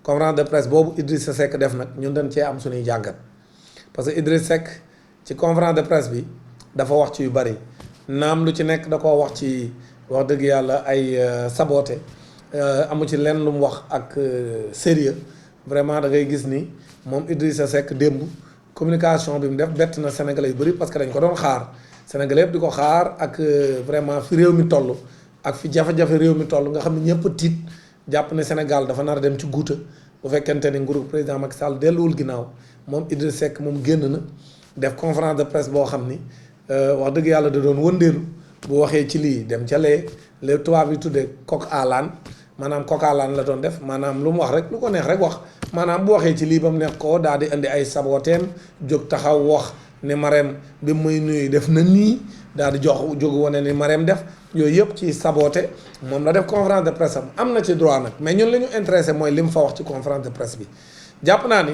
conférence de presse boobu Idrissa Seck def nag ñun dañ cee am suñuy jàngat parce que Idrissa Seck ci conférence de presse bi dafa wax ci yu bari naam lu ci nekk da koo wax ci wax dëgg yàlla ay saboté amu ci lenn lu mu wax ak sérieux vraiment da ngay gis ni moom Idrissa Seck démb communication bi mu def bett na Sénégalais yu bëri parce que dañ ko doon xaar Sénégalais yëpp di ko xaar ak vraiment fi réew mi toll ak fi jafe-jafe réew mi toll nga xam ne ñëpp tiit jàpp ne Sénégal dafa nar a dem ci guuta bu fekkente ni nguuru président Macky Sall delluwul ginnaaw moom Idrissa Seck moom génn na def conférence de presse boo xam ni wax dëgg yàlla da doon wëndeelu bu waxee ci lii dem ca lee les tubaab yi tuddee coq à l'âne maanaam coq à l'âne la doon def maanaam lu mu wax rek lu ko neex rek wax maanaam bu waxee ci lii ba mu neex ko daal di indi ay saboteem jóg taxaw wax ne Marème bi muy nuyu def na nii daal di jóg wane ni Marème def yooyu yëpp ci saboté moom la def conférence de presse am na ci droit nag mais ñun li ñu intéressé mooy li mu fa wax ci conférence de presse bi jàpp naa ni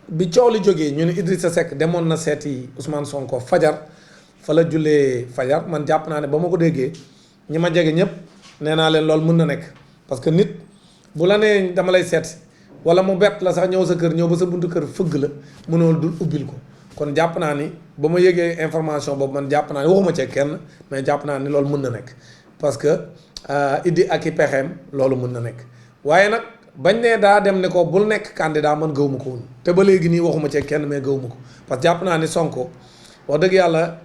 bi coow li jógee ñu ne Idrissa Seck demoon na seeti Ousmane Sonko fajar fa la jullee fajar man jàpp naa ne ba ma ko déggee ñi ma jege ñëpp nee naa leen loolu mën na nekk parce que nit bu la nee dama lay seet wala mu bett la sax ñëw sa kër ñëw ba sa buntu kër fëgg la mënoo dul ubbil ko kon jàpp naa ni ba ma yëgee information boobu man jàpp naa ni waxuma ci kenn mais jàpp naa ni loolu mën na nekk parce que Idi ak i pexeem loolu mën na nekk waaye nag bañ ne daa dem ne ko bul nekk candidat man gëwuma ko woon te ba léegi nii waxuma ci kenn mais gëwuma ko parce que jàpp naa ni Sonko wax dëgg yàlla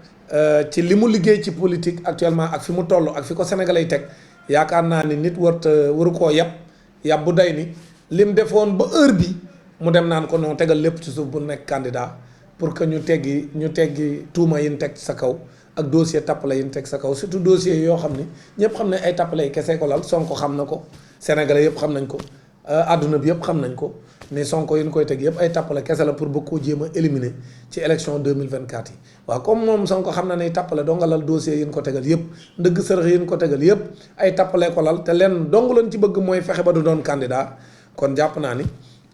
ci li mu liggéey ci politique actuellement ak fi mu toll ak fi ko Sénégalais yi teg yaakaar naa ni nit waru koo yab bu day ni lim defoon ba heure bi mu dem naan ko non tegal lépp ci suuf bu nekk candidat pour que ñu teggi tuuma yi ñu teg sa kaw ak dossier tappale yi ñu teg sa kaw surtout dossier yoo xam ni ñëpp xam ne ay tappale yi kese ko lal Sonko xam na ko Sénégalais yëpp xam nañ ko àdduna bi yëpp xam nañ ko ne Sonko yi ñu koy teg yëpp ay tappale kese la pour bëgg koo jéem a éliminer ci élection 2024 yi waaw comme moom Sonko xam na ne tappale donga lal dossier yi ñu ko tegal yëpp ndëgg sërëx yi ñu ko tegal yëpp ay tappale ko lal te leen dong lañ ci bëgg mooy fexe ba du doon candidat kon jàpp naa ni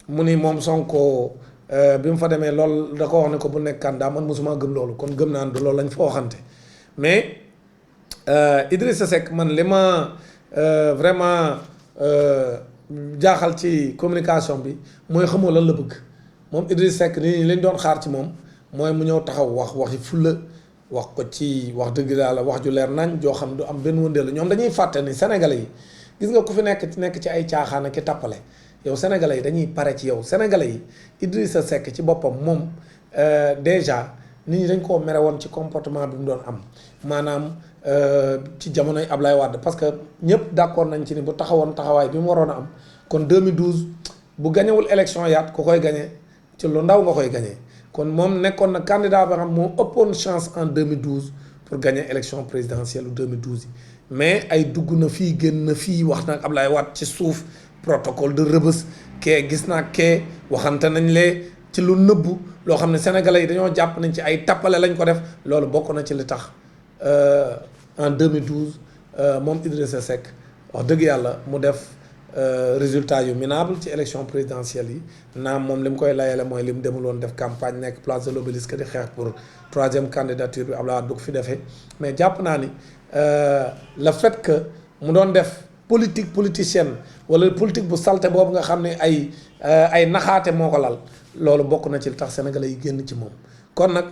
mu ni moom Sonko bi mu fa demee loolu da ko wax ne ko bu nekk candidat man mosuma gëm loolu kon gëm naa ne du loolu lañ fa waxante mais Idrissa Seck man li ma vraiment jaaxal ci communication bi mooy xamoo lan la bëgg moom Idrissa Seck ni lañ doon xaar ci moom mooy mu ñëw taxaw waxi fulla wax ko ci wax dëgg yàlla wax ju leer nañ joo xam du am benn wëndeelu ñoom dañuy fàtte ni Sénégalais yi gis nga ku fi nekk ci ay caaxaan ak tappale yow Sénégalais yi dañuy pare ci yow Sénégalais yi Idrissa Seck ci boppam moom déjà nit ñi dañ koo mere woon ci comportement bi mu doon am maanaam ci jamonoy Ablaye Wade parce que ñëpp d'accord nañ ci ni bu taxawoon taxawaay bi mu waroon a am kon 2012 bu gañewul élection yaat ku koy gañe ci lu ndaw nga koy gañee kon moom nekkoon na candidat ba xam moo ëppoon chance en 2012 pour gagner élection présidentielle 2012 yi mais ay dugg na fii génn na fii wax nag Ablaye Wade ci suuf protocole de Rebeuss kee gis naa kee waxante nañ lee ci lu nëbbu loo xam ne sénégalais yi dañoo jàpp nañ ci ay tappale lañ ko def loolu bokk na ci li tax en 2012 moom Idrissa Seck wax dëgg yàlla mu def résultat yu minable ci élection présidentielle yi naam moom li mu koy layale mooy li mu demuloon def campagne nekk place de l'Obélisque di xeex pour 3e candidature bi Abdoulaye Wade du ko fi defee mais jàpp naa ni le fait que mu doon def politique politicienne wala politique bu salte boobu nga xam ne ay naxaate moo ko lal loolu bokk na ci li tax sénégalais yi génn ci moom kon nag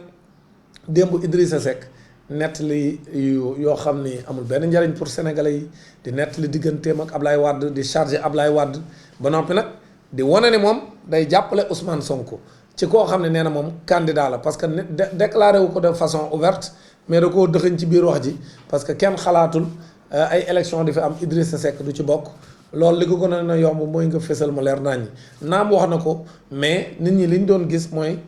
démb Idrissa Seck nettali yoo xam ni amul benn njariñ pour sénégalais yi di nettali digganteem ak Ablaye Wade di chargé Ablaye Wade ba noppi nag di wane ni moom day jàppale Ousmane Sonko ci koo xam ne nee na moom candidat la parce que déclaré wu ko de façon ouverte mais da koo dëxëñ ci biir wax ji parce que kenn xalaatul ay élection di fi am Idrissa Seck du ci bokk loolu li ko gën a yomb mooy nga fésal mu leer nañ ñi naam wax na ko mais nit ñi li ñu doon gis mooy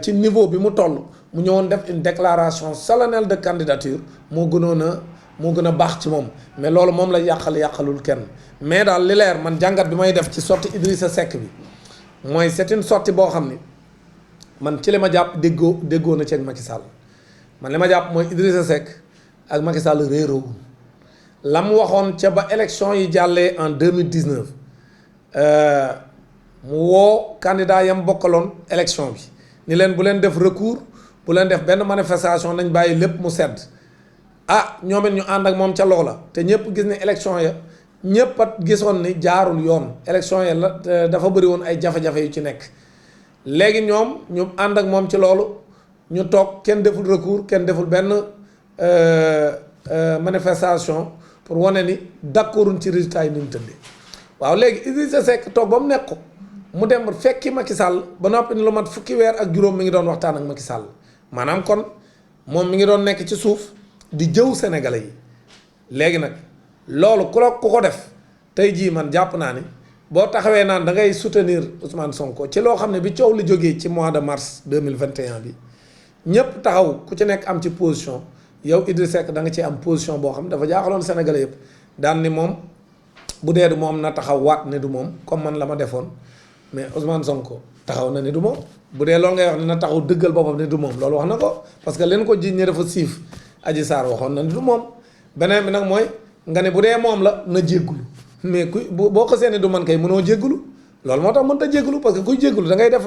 ci niveau bi mu toll mu ñëwoon def une déclaration solennelle de candidature moo gën a baax ci moom mais loolu moom la yàqalul kenn mais daal li leer man jàngat bi may def ci sortie Idrissa Seck bi mooy c'est une sortie boo xam ni man ci li ma jàpp déggoo na ci ak Macky Sall man li ma jàpp mooy Idrissa Seck ak Macky Sall réeroowul la mu waxoon ca ba élection yi jàllee en 2019 mu woo candidat yam bokkaloon élection bi ni leen bu leen def recours bu leen def benn manifestation nañ bàyyi lépp mu sedd ñoom it ñu ànd ak moom ca loola te ñëpp gis ne élection ya ñëpp a gisoon ni jaarul yoon élection yi la dafa bëri woon ay jafe-jafe yu ci nekk léegi ñoom ñu ànd ak moom ci loolu ñu toog kenn deful recours kenn deful benn manifestation pour wane ni d'accorduñ ci résultat yi ni mu tëddee waaw léegi Idrissa Seck toog ba mu nekk ko mu dem fekki Macky Sall ba noppi ni lu mat fukki weer ak juróom mi ngi doon waxtaan ak Macky Sall maanaam kon moom mi ngi doon nekk ci suuf di jëw sénégalais yi léegi nag loolu ku ko def tey jii man jàpp naa ni boo taxawee naan da ngay soutenir Ousmane Sonko ci loo xam ne bi coow li jógee ci mois de mars 2021 bi ñëpp taxaw ku ci nekk am ci position yow Idrissa Seck da nga ci am position boo xam ne dafa jaaxaloon sénégalais yëpp daan ni moom bu dee du moom na taxaw waat ne du moom comme man la ma defoon mais Ousmane Sonko taxaw na ni du moom bu dee loolu ngay wax ne na taxaw dëggal boppam ne du moom loolu wax na ko parce que leen ko jiñ ne dafa siif Adji Sarr waxoon na ni du moom beneen bi nag mooy nga ne bu dee moom la na jéggulu mais ku boo ko seeni du man kay mënoo jéggulu loolu moo tax mënta jéggulu parce que kuy jéggulu da ngay def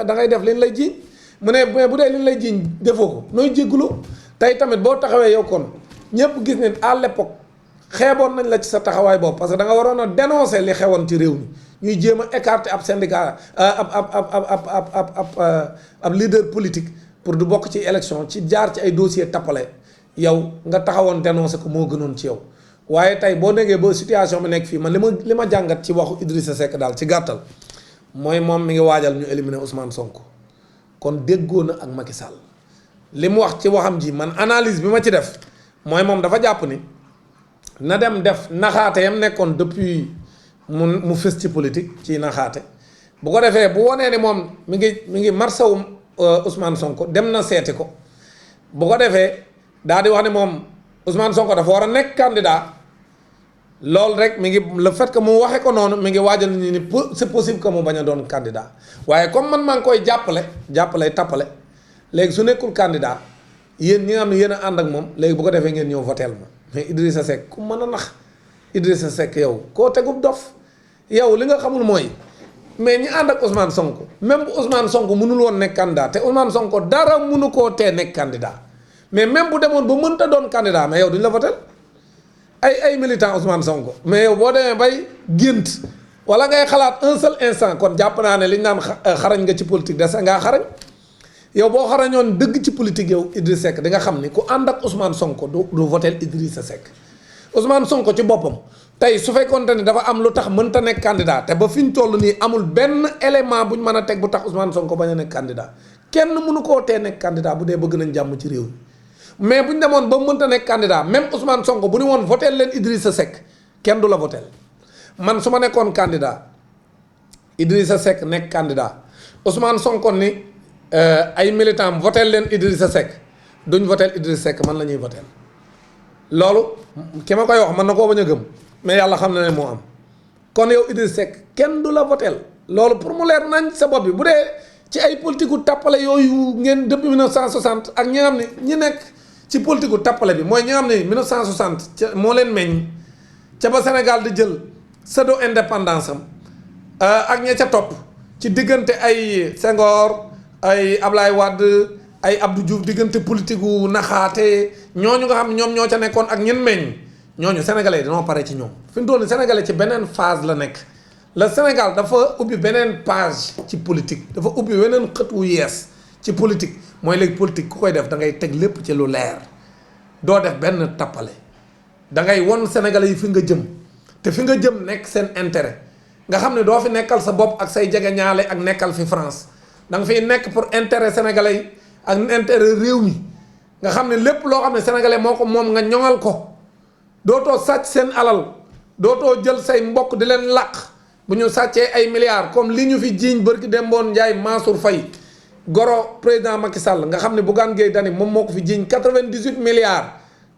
da ngay def liñ lay jiiñ mu ne mais bu dee liñ lay jiiñ defoo ko nooy jéggulu tey tamit boo taxawee yow kon ñëpp gis ne à l'époque xeeboon nañ la ci sa taxawaay boobu parce que da nga waroon a dénoncer li xewoon ci réew mi ñuy jéem a écarter ab syndicat ab leader politique pour du bokk ci élection ci jaar ci ay dossier tappale yow nga taxawoon dénoncer ko moo gënoon ci yow waaye tey boo nekkee ba situation bi nekk fii man li ma jàngat ci waxu Idrissa Seck daal ci gàttal mooy moom mi ngi waajal ñu éliminer Ousmane Sonko kon déggoo na ak Macky Sall li mu wax ci waxam ji man analyse bi ma ci def mooy moom dafa jàpp ni na dem def naxaate yam nekkoon depuis mu fës ci politique ci naxaate bu ko defee bu wonee ni moom mi ngi marsawu Ousmane Sonko dem na seeti ko bu ko defee daal di wax ne moom Ousmane Sonko dafa war a nekk candidat loolu rek mi ngi le fait que mu waxee ko noonu mi ngi waajal nit ñi ni c'est possible que mu bañ a doon candidat waaye comme man maa ngi koy jàppale tappale léegi su nekkul candidat yéen ñi nga xam ne yéen a ànd ak moom léegi bu ko defee ngeen ñëw voteel ma mais Idrissa Seck ku mën a nax Idrissa Seck yow koo tegub dof yow li nga xamul mooy mais ñi ànd ak Ousmane Sonko même bu Ousmane Sonko mënul woon nekk candidat te Ousmane Sonko dara mënu koo tee nekk candidat mais même bu demoon ba mënta doon candidat mais yow duñ la votel ay militant Ousmane Sonko mais yow boo demee bay gént wala ngay xalaat un seul instant kon jàpp naa ne li ñu naan xarañ nga ci politique des ngaa xarañ yow boo xarañoon dëgg ci politique yow Idrissa Seck di nga xam ni ku ànd ak Ousmane Sonko du votel Idrissa Seck Ousmane Sonko ci boppam tey su fekkoonte ni dafa am lu tax mënta nekk candidat te ba fi ñu toll nii amul benn élément bu ñu mën a teg bu tax Ousmane Sonko bañ a nekk candidat kenn mënu koo tee nekk candidat bu dee bëgg nañ jàmm ci réew mi mais bu ñu demoon ba mënta nekk candidat même Ousmane Sonko bu ñu woon votel leen Idrissa Seck kenn du la votel man su ma nekkoon candidat Idrissa Seck nekk candidat Ousmane Sonko ni ay militant votel leen Idrissa Seck duñ votel Idrissa Seck man la ñuy votel loolu ki ma koy wax man na koo bañ a gëm mais yàlla xam na ne moo am kon yow Idrissa Seck kenn du la votel loolu pour mu leer nañ sa bopp bi bu dee ci ay politique u tappale yooyu ngeen depuis 1960 ak ñi nga xam ne ñi nekk ci politique u tappale bi mooy ñi nga xam ne 1960 ca moo leen meññ ca ba Sénégal di jël pseudo indépendance am ak ña ca topp ci diggante ay Senghor ay Ablaye Wade ay Abdou Diouf diggante politique gu naxaate ñooñu nga xam ne ñoom ñoo ca nekkoon ak ñen meññ ñooñu sénégalais dañoo pare ci ñoom fi mu toll nii sénégalais ci beneen phase la nekk le Sénégal dafa ubbi beneen page ci politique dafa ubbi weneen xët wu yees ci politique mooy léegi politique ku koy def da ngay teg lépp ci lu leer doo def benn tappale da ngay won sénégalais yi fi nga jëm te fi nga jëm nekk seen intérêt nga xam ne doo fi nekkal sa bopp ak say jegeñaale ak nekkal fi France da nga fiy nekk pour intérêt sénégalais yi ak intérêt réew mi nga xam ne lépp loo xam ne sénégalais moo ko moom nga ñoŋal ko dootoo sàcc seen alal dootoo jël say mbokk di leen làq bu ñu sàccee ay milliards comme li ñu fi jiiñ bërki Demboon Ndiaye Mansour Faye goro président Macky Sall nga xam ne Bougane Gueye Dany moom moo ko fi jiiñ 98 milliards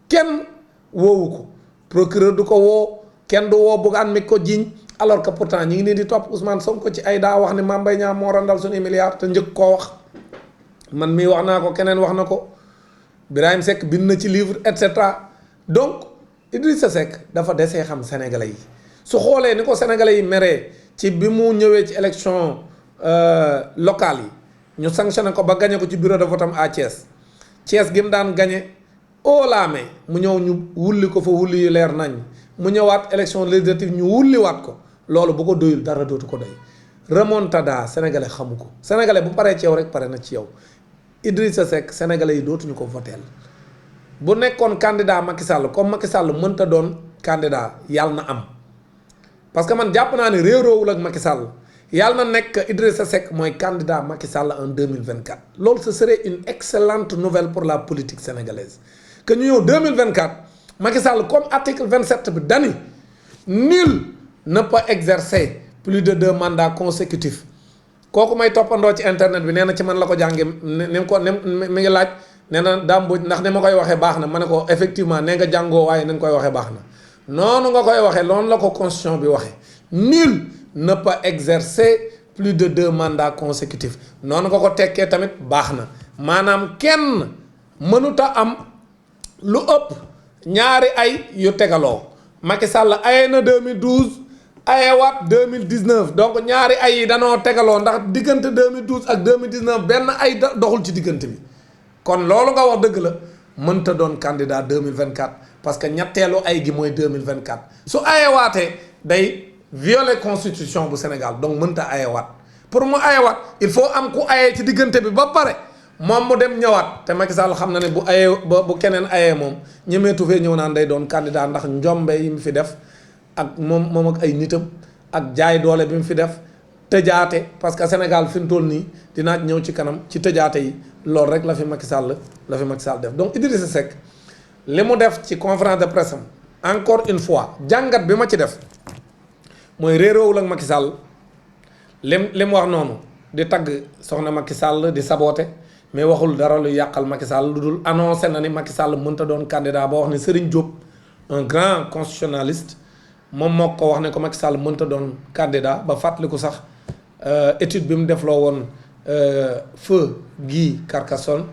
kenn woowu ko procureur du ko woo kenn du woo Bougane mi ko jiiñ alors que pourtant ñi ngi nii di topp Ousmane Sonko ci ay daa wax ne Mame Mbaye Niang moo randal suñuy milliards te njëkk koo wax man mii wax naa ko keneen wax na ko Birahim Seck bind na ci livre et cetera donc Idrissa Seck dafa desee xam sénégalais yi su xoolee ni ko sénégalais yi meree ci bi mu ñëwee ci élection locale yi ñu sanctionné ko ba gagné ko ci bureau de vote am à Thiès gi mu daan gagné haut la main mu ñëw ñu wulli ko fa wulli yu leer nañ mu ñëwaat élection législative ñu wulliwaat ko loolu bu ko doyul dara dootu ko doy remontada sénégalais xamu ko sénégalais bu paree ci yow rek pare na ci yow Idrissa Seck sénégalais yi dootuñu ko voteel bu nekkoon candidat Macky Sall comme Macky Sall mënta doon candidat yàlla na am parce que man jàpp naa ne réeroowul ak Macky Sall yàlla na nekk Idrissa Seck mooy candidat Macky Sall en 2024 loolu ce serait une excellente nouvelle pour la politique sénégalaise que ñu ñëw 2024 Macky Sall comme article 27 bi dani nul ne peut exercer plus de 2 mandats consécutifs kooku may toppandoo ci internet bi nee na ci man la ko jànge ni ko mi ngi laaj nee na Mbodji ndax ni ma koy waxee baax na ma ne ko effectivement nee nga jàngoo waaye ni nga koy waxee baax na noonu nga koy waxee loolu la ko constitution bi waxee nul ne peut exercer plus de 2 mandats consécutifs noonu nga ko tekkee tamit baax na maanaam kenn mënuta am lu ëpp ñaari ay yu tegaloo Macky Sall aye na 2012 ayewaat 2019 donc ñaari ay yi danoo tegaloo ndax diggante 2012 ak 2019 benn ay doxul ci diggante bi kon loolu nga wax dëgg la mënta doon candidat 2024 parce que ñetteelu ay gi mooy 2024 su ayewaatee day violer constitution bu Sénégal donc mënta ayewaat pour mu ayewaat il faut am ku ayee ci diggante bi ba pare moom mu dem ñëwaat te Macky Sall xam na ne bu ayee bu keneen ayee moom ñemeetu fee ñëw naan day doon candidat ndax njombe yi mu fi def ak moom ak ay nitam ak jaay doole bi mu fi def tëjaate parce que Sénégal fi mu toll nii dinaa ñëw ci kanam ci tëjaate yi loolu rek la fi Macky Sall def donc Idrissa Seck li mu def ci conférence de presse am encore une fois jàngat bi ma ci def mooy réeroowul ak Macky Sall li mu wax noonu di tagg soxna Macky Sall di saboté mais waxul dara lu yàqal Macky Sall lu dul annoncé na ni Macky Sall mënta doon candidat boo wax ne Serigne Diop un grand constitutionnaliste moom moo ko wax ne ko Macky Sall mënta doon candidat ba fàttaliku sax étude bi mu defloo woon feu Guy Carcassonne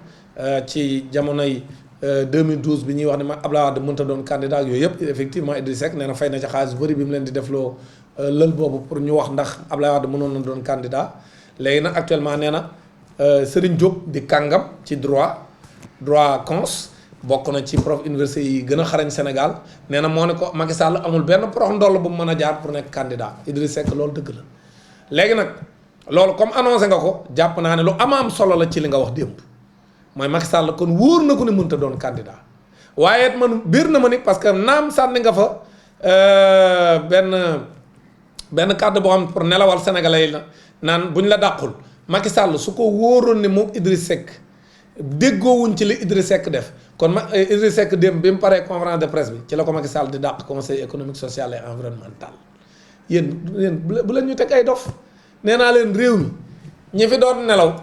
ci jamonoy 2012 bi ñuy wax ne ma Abdoulaye Wade mënta doon candidat ak yooyu yëpp effectivement Idrissa Seck nee na fay na ci xaalis bu bëri bi mu leen di defloo lël boobu pour ñu wax ndax Abdoulaye Wade mënoon na doon candidat léegi nag actuellement nee na Serigne Diop di kàngam ci droit cons bokk na ci prof université yi gën a xarañ Sénégal nee na moo ne ko Macky Sall amul benn prox ndoll bu mu mën a jaar pour nekk candidat Idrissa Seck loolu dëgg la léegi nag loolu comme annoncé nga ko jàpp naa ne lu am solo la ci li nga wax démb mooy Macky Sall kon wóor na ko ne mënta doon candidat waaye man biir na ma ni parce que naam sànni nga fa benn kàddu boo xam pour nelawal sénégalais yi la naan buñ la dàqul Macky Sall su ko wóoroon ne moom Idrissa Seck déggoowuñ ci li Idrissa Seck def kon Idrissa Seck démb bi mu paree conférence de presse bi ci la ko Macky Sall di dàq conseil économique social et environnemental yéen bu leen ñu teg ay dof nee naa leen réew mi ñi fi doon nelaw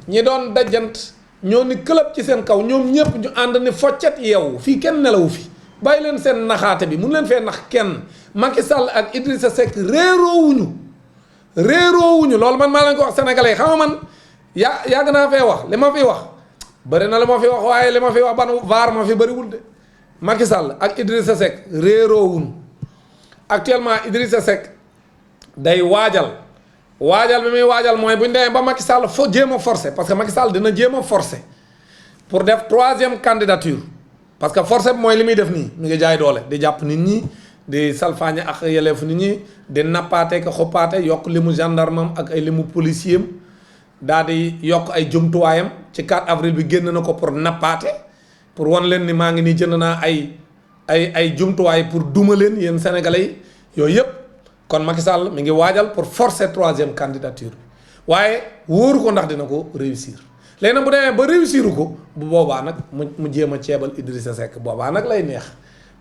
ñi doon dajjant ñoo ni këlëb ci seen kaw ñoom ñëpp ñu ànd ni foccet yeewu fii kenn nelawu fi bàyyi leen seen naxaate bi mun leen fee nax kenn Macky Sall ak Idrissa Seck réeroowuñu loolu man maa leen ko wax sénégalais xam nga man yàgg naa fee wax li ma fi wax bëri na la ma fi wax waaye li ma fi wax ban vaar ma fi bëriwul de Macky Sall ak Idrissa Seck réeroowuñu actuellement Idrissa Seck day waajal bi muy waajal mooy bu ñu demee ba Macky Sall jéem a forcé parce que Macky Sall dina jéem a forcé pour def 3e candidature parce que forcé bi mooy li muy def nii mi ngi jaay doole di jàpp nit ñi di salfaañe ak yelleefu nit ñi di nappaate ko xoppaate yokk limu gendarme ak ay limu policier am daal di yokk ay jumtuwaayam ci 4 avril bi génn na ko pour nappaate pour wan leen ni maa ngi nii jënd naa ay jumtuwaay pour duma leen yéen sénégalais yi yooyu yëpp kon Macky Sall mi ngi waajal pour forcer 3e candidature bi waaye wóoru ko ndax dina ko réussir léegi nag bu demee ba réussir ko bu boobaa nag mu jéem a ceebal Idrissa Seck boobaa nag lay neex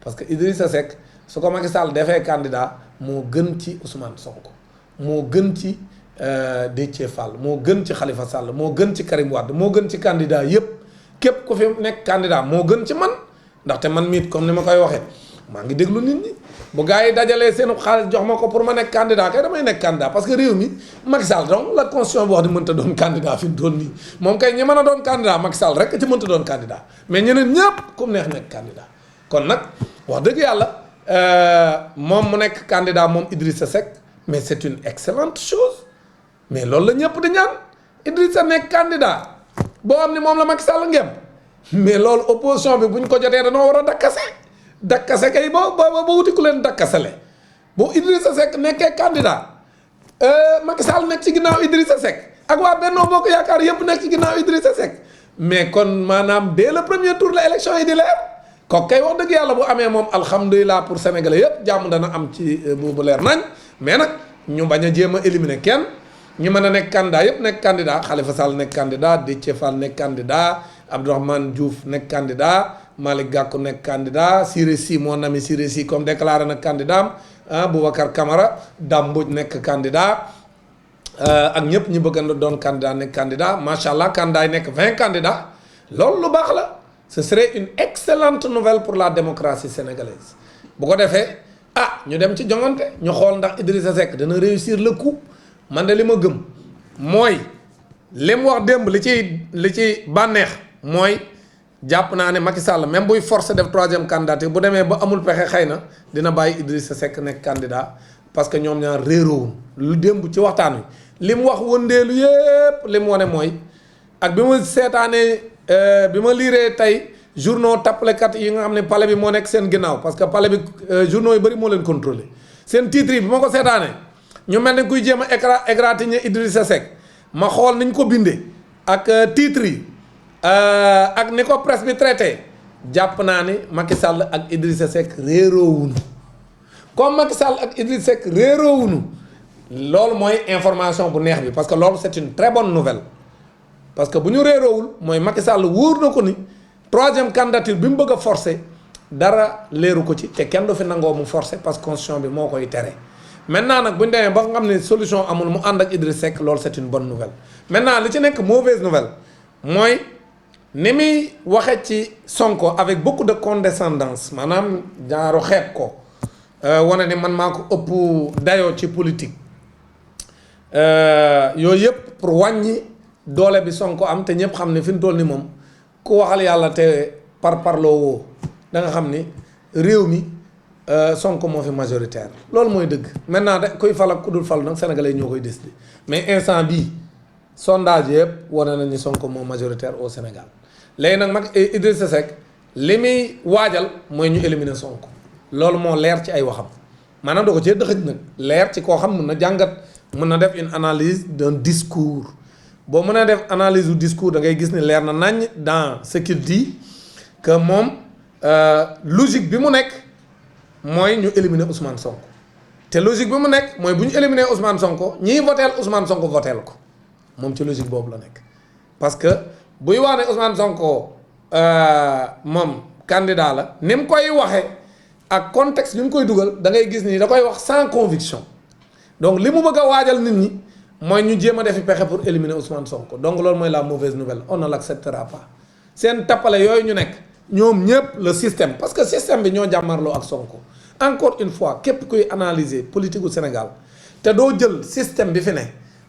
parce que Idrissa Seck su ko Macky Sall defee candidat moo gën ci Ousmane Sonko moo gën ci Déthié Fall moo gën ci Khalifa Sall moo gën ci Karim Wade moo gën ci candidat yépp képp ku fi nekk candidat moo gën ci man ndaxte man miit comme ni ma koy waxee maa ngi déglu nit ñi bu gars yi dajalee seen xaalis jox ma ko pour ma nekk candidat kay damay nekk candidat parce que réew mi Macky Sall donc la constitution bi wax di mënta doon candidat fi mu doon nii moom kay ñi mën a doon candidat Macky Sall rek ci mënta doon candidat mais ñeneen ñëpp ku mu neex nekk candidat kon nag wax dëgg yàlla moom mu nekk candidat moom Idrissa Seck mais c'est une excellente chose mais loolu la ñëpp di ñaan Idrissa nekk candidat boo xam ni moom la Macky Sall ngem mais loolu opposition bi buñ ko jotee dañoo war a dakkase dakkase kay ba wuti ku leen dakkasale bu Idrissa Seck nekkee candidat Macky Sall nekk ci ginnaaw Idrissa Seck ak waa Benno Bokk Yaakaar yëpp nekk ci ginnaaw Idrissa Seck mais kon maanaam dès le premier tour la élection yi di leer kooku kay wax dëgg yàlla bu amee moom alhamdulilah pour sénégalais yëpp jàmm dana am ci bu leer nañ mais nag ñu bañ a jéem a éliminer kenn ñu mën a nekk candidat yëpp nekk candidat Khalifa Sall nekk candidat Déthié Fall nekk candidat Abdourahmane Diouf nekk candidat Malick Gakou nekk candidat Siré Sy mon ami Siré Sy comme déclaré na candidat Boubacar Camara Dame Mbodji nekk candidat ak ñëpp ñu bëgg a doon candidat nekk candidat macha allah candidat yi nekk 20 candidats loolu lu baax la ce serait une excellente nouvelle pour la démocratie sénégalaise bu ko defee ñu dem ci joŋante ñu xool ndax Idrissa Seck dana réussir le coup man de li ma gëm mooy li mu wax démb li ci bànneex mooy jàpp naa ne Macky Sall même buy force def 3e candidature bu demee ba amul pexe xëy na dina bàyyi Idrissa Seck nekk candidat parce que ñoom ñaar réeroowuñ lu démb ci waxtaan wi li mu wax wëndeelu yépp li mu wane mooy ak bi ma seetaanee bi ma liiree tey journaux tappalekat yi nga xam ne palais bi moo nekk seen ginnaaw parce que palais bi journaux yu bëri moo leen contrôlé seen titre yi bi ma ko seetaanee ñu mel ne kuy jéem a égratigner Idrissa Seck ma xool niñ ko bindee ak titre yi ak ni ko presse bi traité jàpp naa ni Macky Sall ak Idrissa Seck réeroowuñu comme Macky Sall ak Idrissa Seck réeroowuñu loolu mooy information bu neex bi parce que loolu c'est une très bonne nouvelle parce que bu ñu réeroowul mooy Macky Sall wóor na ko ni 3e candidature bi mu bëgg a forcer dara leeru ko ci te kenn du fi nangoo mu forcer parce que constitution bi moo koy tere maintenant nag bu ñu demee ba nga xam ne solution amul mu ànd ak Idrissa Seck loolu c'est une bonne nouvelle maintenant li ci nekk mauvaise nouvelle mooy ni muy waxe ci Sonko avec beaucoup de condescendance maanaam jaaru xeeb ko wane ni man maa ko ëpp dayoo ci politique yooyu yëpp pour wàññi doole bi Sonko am te ñëpp xam ne fi mu toll ni moom ku waxal yàlla te parloo woo da nga xam ni réew mi Sonko moo fi majoritaire loolu mooy dëgg maintenant de kuy fal ak ku dul fal nag sénégalais ñoo koy décider mais instant bii sondage yëpp wane nañu Sonko moo majoritaire au Sénégal léegi nag mag Idrissa Seck li muy waajal mooy ñu éliminer Sonko loolu moo leer ci ay waxam maanaam doo ko cee dëxëj nag leer ci koo xam mun na jàngat mën na def une analyse d'un discours boo mën a def analyse du discours da ngay gis ni leer na nañ dans ce qu'il dit que moom logique bi mu nekk mooy ñu éliminer Ousmane Sonko te logique bi mu nekk mooy bu ñu éliminer Ousmane Sonko ñiy voteel Ousmane Sonko voteel ko moom ci logique boobu la nekk parce que buy wax ne Ousmane Sonko moom candidat la ni mu koy waxee ak contexte bi mu koy dugal da ngay gis ni da koy wax sans conviction donc li mu bëgg a waajal nit ñi mooy ñu jéem a defi pexe pour éliminer Ousmane Sonko donc loolu mooy la mauvaise nouvelle on ne l'acceptera pas seen tappale yooyu ñu nekk ñoom ñëpp le système parce que système bi ñoo jàmmarloo ak Sonko encore une fois képp kuy analyser politique gu Sénégal te doo jël système bi fi ne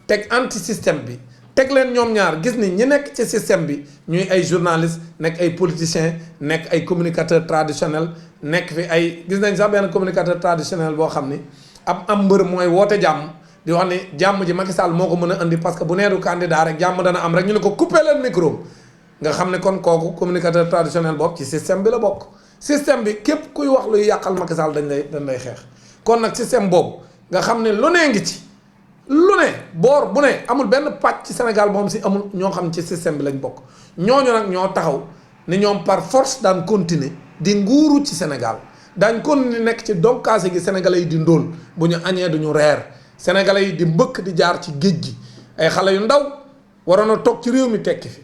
teg anti système bi teg leen ñoom ñaar gis ni ñi nekk ci système bi ñuy ay journalistes nekk ay politiciens nekk ay communicateurs traditionnels nekk fi ay gis nañ sax benn communicateur traditionnel boo xam ni am mbër mooy woote jàmm di wax ni jàmm ji Macky Sall moo ko mën a indi parce que bu neeru candidat rek jàmm dana am rek ñu ne ko couper leen micro nga xam ne kon kooku communicateur traditionnel boobu ci système bi la bokk système bi képp kuy wax luy yàqal Macky Sall dañ lay xeex kon nag système boobu nga xam ne lu nee ngi ci lu ne boor bu ne amul benn pàcc ci Sénégal moom si amul ñoo xam ci système bi lañ bokk ñooñu nag ñoo taxaw ni ñoom par force daan continuer di nguuru ci Sénégal daañ continuer nekk ci donkaase gi sénégalais yi di ndóol bu ñu añee duñu reer sénégalais yi di mbëkk di jaar ci géej gi ay xale yu ndaw waroon a toog ci réew mi tekki fi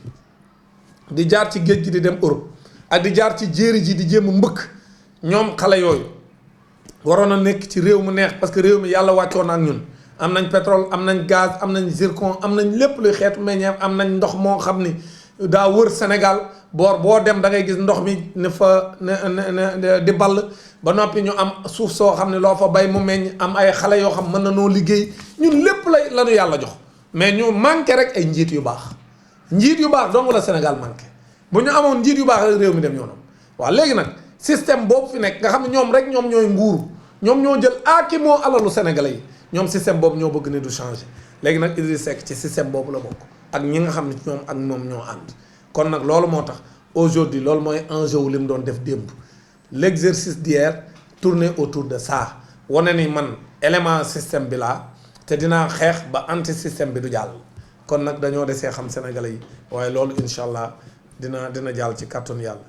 di jaar ci géej gi di dem Europe ak di jaar ci jéeri ji di jéem a mbëkk ñoom xale yooyu waroon a nekk ci réew mu neex parce que réew mi yàlla wàccoon ak ñun am nañ pétrole am nañ gaz am nañ zircon am nañ lépp luy xeetu meññeef am nañ ndox moo xam ni daa wër Sénégal boor boo dem da ngay gis ndox mi ne fa ne di ball ba noppi ñu am suuf soo xam ne loo fa bay mu meññ am ay xale yoo xam mën na noo liggéey ñun lépp la ñu yàlla jox mais ñu manqué rek ay njiit yu baax njiit yu baax dong la Sénégal manqué bu ñu amoon njiit yu baax rek réew mi dem yoonam waaw léegi nag système boobu fi nekk nga xam ne ñoom rek ñoom ñooy nguuru ñoom ñoo jël aaki moo alalu sénégalais yi ñoom système boobu ñoo bëgg ne du changer léegi nag Idrissa Seck ci système boobu la bokk ak ñi nga xam ne ñoom ak moom ñoo ànd kon nag loolu moo tax aujourd'hui loolu mooy enjeu wu li mu doon def démb l'exercice d'hier tournait autour de ça wane ni man élément système bi laa te dinaa xeex ba anti système bi du jàll kon nag dañoo desee xam sénégalais yi waaye loolu incha allah dina jàll ci kàttanu yàlla